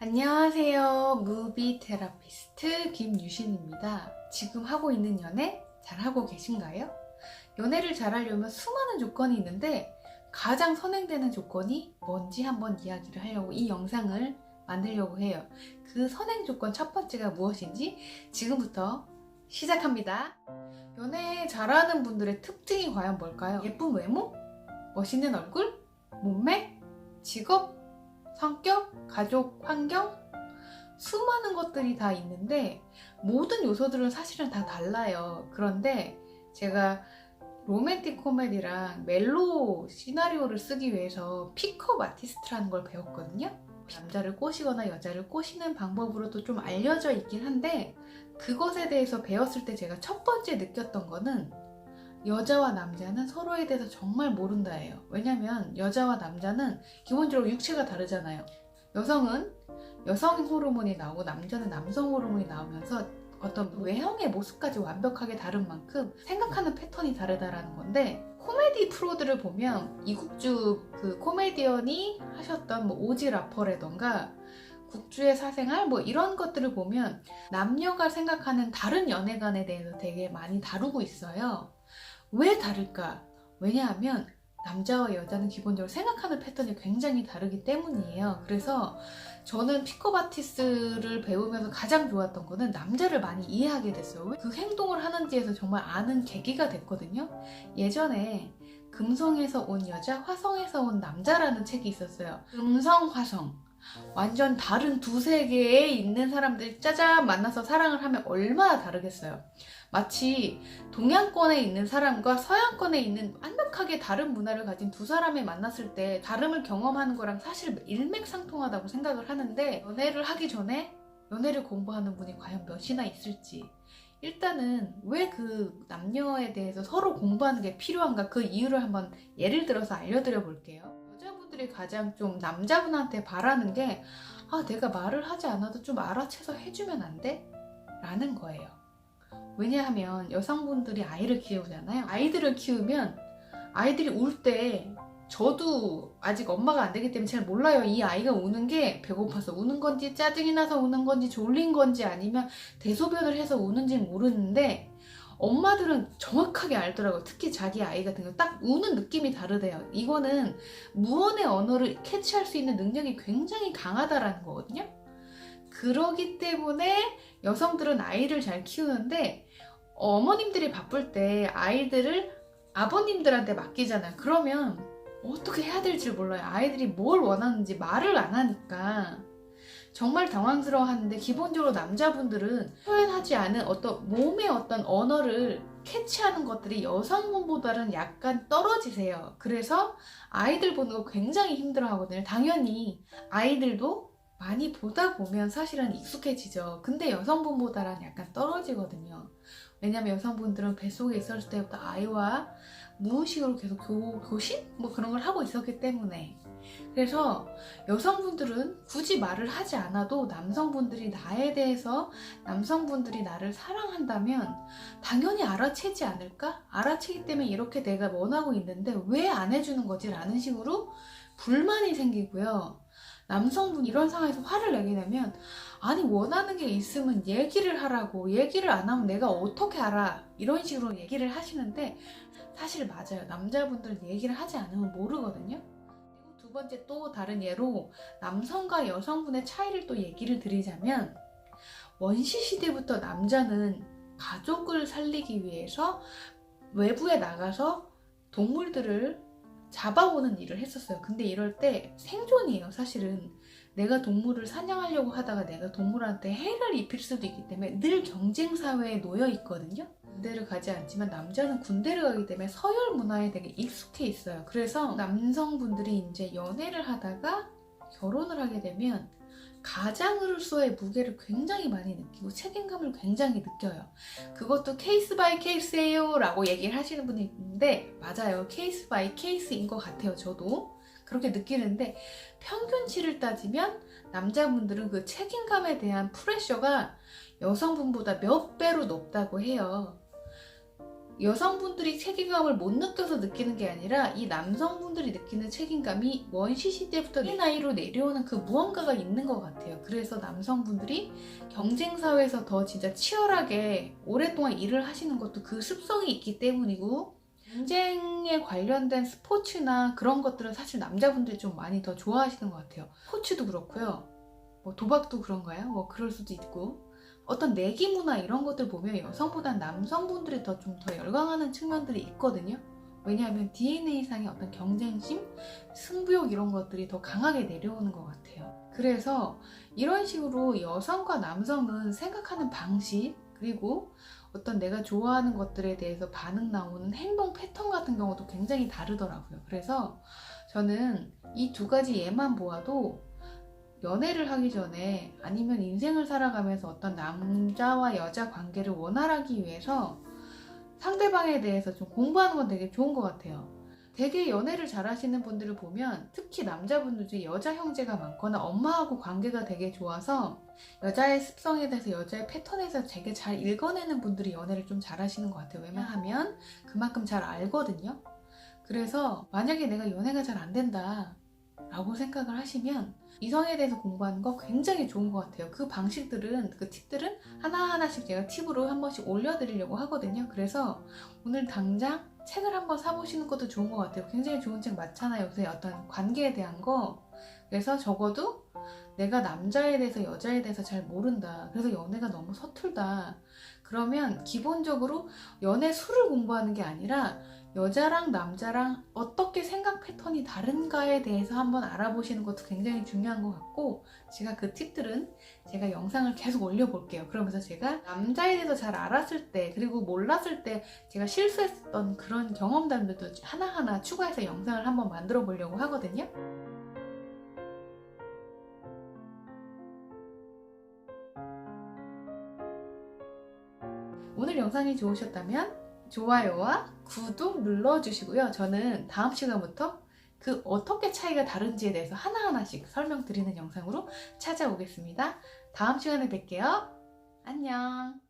안녕하세요. 무비 테라피스트 김유신입니다. 지금 하고 있는 연애 잘하고 계신가요? 연애를 잘하려면 수많은 조건이 있는데 가장 선행되는 조건이 뭔지 한번 이야기를 하려고 이 영상을 만들려고 해요. 그 선행 조건 첫 번째가 무엇인지 지금부터 시작합니다. 연애 잘하는 분들의 특징이 과연 뭘까요? 예쁜 외모? 멋있는 얼굴? 몸매? 직업? 성격, 가족, 환경, 수많은 것들이 다 있는데 모든 요소들은 사실은 다 달라요. 그런데 제가 로맨틱 코미디랑 멜로 시나리오를 쓰기 위해서 픽업 아티스트라는 걸 배웠거든요. 남자를 꼬시거나 여자를 꼬시는 방법으로도 좀 알려져 있긴 한데 그것에 대해서 배웠을 때 제가 첫 번째 느꼈던 거는 여자와 남자는 서로에 대해서 정말 모른다예요. 왜냐면 여자와 남자는 기본적으로 육체가 다르잖아요. 여성은 여성 호르몬이 나오고 남자는 남성 호르몬이 나오면서 어떤 외형의 모습까지 완벽하게 다른 만큼 생각하는 패턴이 다르다라는 건데, 코미디 프로들을 보면 이국주 그 코미디언이 하셨던 뭐 오지 라퍼라던가 국주의 사생활 뭐 이런 것들을 보면 남녀가 생각하는 다른 연애관에 대해서 되게 많이 다루고 있어요. 왜 다를까? 왜냐하면 남자와 여자는 기본적으로 생각하는 패턴이 굉장히 다르기 때문이에요. 그래서 저는 픽업 아티스트를 배우면서 가장 좋았던 거는 남자를 많이 이해하게 됐어요. 왜 그 행동을 하는지에서 정말 아는 계기가 됐거든요. 예전에 금성에서 온 여자, 화성에서 온 남자라는 책이 있었어요. 금성, 화성. 완전 다른 두 세계에 있는 사람들이 짜잔 만나서 사랑을 하면 얼마나 다르겠어요. 마치 동양권에 있는 사람과 서양권에 있는 완벽하게 다른 문화를 가진 두 사람이 만났을 때 다름을 경험하는 거랑 사실 일맥상통하다고 생각을 하는데, 연애를 하기 전에 연애를 공부하는 분이 과연 몇이나 있을지, 일단은 왜 그 남녀에 대해서 서로 공부하는 게 필요한가, 그 이유를 한번 예를 들어서 알려드려 볼게요. 여자분들이 가장 좀 남자분한테 바라는 게, 내가 말을 하지 않아도 좀 알아채서 해주면 안 돼? 라는 거예요. 왜냐하면 여성분들이 아이를 키우잖아요. 아이들을 키우면 아이들이 울 때 저도 아직 엄마가 안 되기 때문에 잘 몰라요. 이 아이가 우는 게 배고파서 우는 건지 짜증이 나서 우는 건지 졸린 건지 아니면 대소변을 해서 우는지는 모르는데 엄마들은 정확하게 알더라고요. 특히 자기 아이 같은 거 딱 우는 느낌이 다르대요. 이거는 무언의 언어를 캐치할 수 있는 능력이 굉장히 강하다라는 거거든요. 그러기 때문에 여성들은 아이를 잘 키우는데 어머님들이 바쁠 때 아이들을 아버님들한테 맡기잖아요. 그러면 어떻게 해야 될지 몰라요. 아이들이 뭘 원하는지 말을 안 하니까 정말 당황스러워 하는데, 기본적으로 남자분들은 표현하지 않은 어떤 몸의 어떤 언어를 캐치하는 것들이 여성분보다는 약간 떨어지세요. 그래서 아이들 보는 거 굉장히 힘들어 하거든요. 당연히 아이들도 많이 보다 보면 사실은 익숙해지죠. 근데 여성분보다는 약간 떨어지거든요. 왜냐면 여성분들은 뱃속에 있었을 때부터 아이와 무의식으로 계속 교신? 뭐 그런 걸 하고 있었기 때문에. 그래서 여성분들은 굳이 말을 하지 않아도 남성분들이 나에 대해서, 남성분들이 나를 사랑한다면 당연히 알아채지 않을까? 알아채기 때문에 이렇게 내가 원하고 있는데 왜 안 해주는 거지? 라는 식으로 불만이 생기고요. 남성분 이런 상황에서 화를 내게 되면, 아니 원하는 게 있으면 얘기를 하라고, 얘기를 안 하면 내가 어떻게 알아, 이런 식으로 얘기를 하시는데 사실 맞아요. 남자분들은 얘기를 하지 않으면 모르거든요. 그리고 두 번째 또 다른 예로 남성과 여성분의 차이를 또 얘기를 드리자면, 원시시대부터 남자는 가족을 살리기 위해서 외부에 나가서 동물들을 잡아오는 일을 했었어요. 근데 이럴 때 생존이에요. 사실은 내가 동물을 사냥하려고 하다가 내가 동물한테 해를 입힐 수도 있기 때문에 늘 경쟁 사회에 놓여 있거든요. 군대를 가지 않지만 남자는 군대를 가기 때문에 서열 문화에 되게 익숙해 있어요. 그래서 남성분들이 이제 연애를 하다가 결혼을 하게 되면 가장으로서의 무게를 굉장히 많이 느끼고 책임감을 굉장히 느껴요. 그것도 케이스 바이 케이스예요 라고 얘기를 하시는 분이 있는데, 맞아요. 케이스 바이 케이스인 것 같아요. 저도 그렇게 느끼는데, 평균치를 따지면 남자분들은 그 책임감에 대한 프레셔가 여성분보다 몇 배로 높다고 해요. 여성분들이 책임감을 못 느껴서 느끼는 게 아니라 이 남성분들이 느끼는 책임감이 원시시 때부터 이 나이로 내려오는 그 무언가가 있는 것 같아요. 그래서 남성분들이 경쟁사회에서 더 진짜 치열하게 오랫동안 일을 하시는 것도 그 습성이 있기 때문이고, 경쟁에 관련된 스포츠나 그런 것들은 사실 남자분들이 좀 많이 더 좋아하시는 것 같아요. 스포츠도 그렇고요. 뭐 도박도 그런가요? 뭐 그럴 수도 있고, 어떤 내기 문화 이런 것들 보면 여성보다 남성분들이 좀 더 열광하는 측면들이 있거든요. 왜냐하면 DNA상의 어떤 경쟁심, 승부욕 이런 것들이 더 강하게 내려오는 것 같아요. 그래서 이런 식으로 여성과 남성은 생각하는 방식, 그리고 어떤 내가 좋아하는 것들에 대해서 반응 나오는 행동 패턴 같은 경우도 굉장히 다르더라고요. 그래서 저는 이 두 가지 예만 보아도 연애를 하기 전에, 아니면 인생을 살아가면서 어떤 남자와 여자 관계를 원활하기 위해서 상대방에 대해서 좀 공부하는 건 되게 좋은 것 같아요. 되게 연애를 잘 하시는 분들을 보면 특히 남자분들 중에 여자 형제가 많거나 엄마하고 관계가 되게 좋아서 여자의 습성에 대해서, 여자의 패턴에 대해서 되게 잘 읽어내는 분들이 연애를 좀 잘 하시는 것 같아요. 왜냐하면 그만큼 잘 알거든요. 그래서 만약에 내가 연애가 잘 안 된다 라고 생각을 하시면 이성에 대해서 공부하는 거 굉장히 좋은 것 같아요. 그 방식들은, 그 팁들은 하나하나씩 제가 팁으로 한 번씩 올려드리려고 하거든요. 그래서 오늘 당장 책을 한번 사보시는 것도 좋은 것 같아요. 굉장히 좋은 책 많잖아요. 요새 어떤 관계에 대한 거. 그래서 적어도 내가 남자에 대해서, 여자에 대해서 잘 모른다, 그래서 연애가 너무 서툴다, 그러면 기본적으로 연애 수를 공부하는 게 아니라 여자랑 남자랑 어떻게 생각 패턴이 다른가에 대해서 한번 알아보시는 것도 굉장히 중요한 것 같고, 제가 그 팁들은 제가 영상을 계속 올려볼게요. 그러면서 제가 남자에 대해서 잘 알았을 때, 그리고 몰랐을 때 제가 실수했던 그런 경험담들도 하나하나 추가해서 영상을 한번 만들어 보려고 하거든요. 오늘 영상이 좋으셨다면 좋아요와 구독 눌러주시고요. 저는 다음 시간부터 그 어떻게 차이가 다른지에 대해서 하나하나씩 설명드리는 영상으로 찾아오겠습니다. 다음 시간에 뵐게요. 안녕.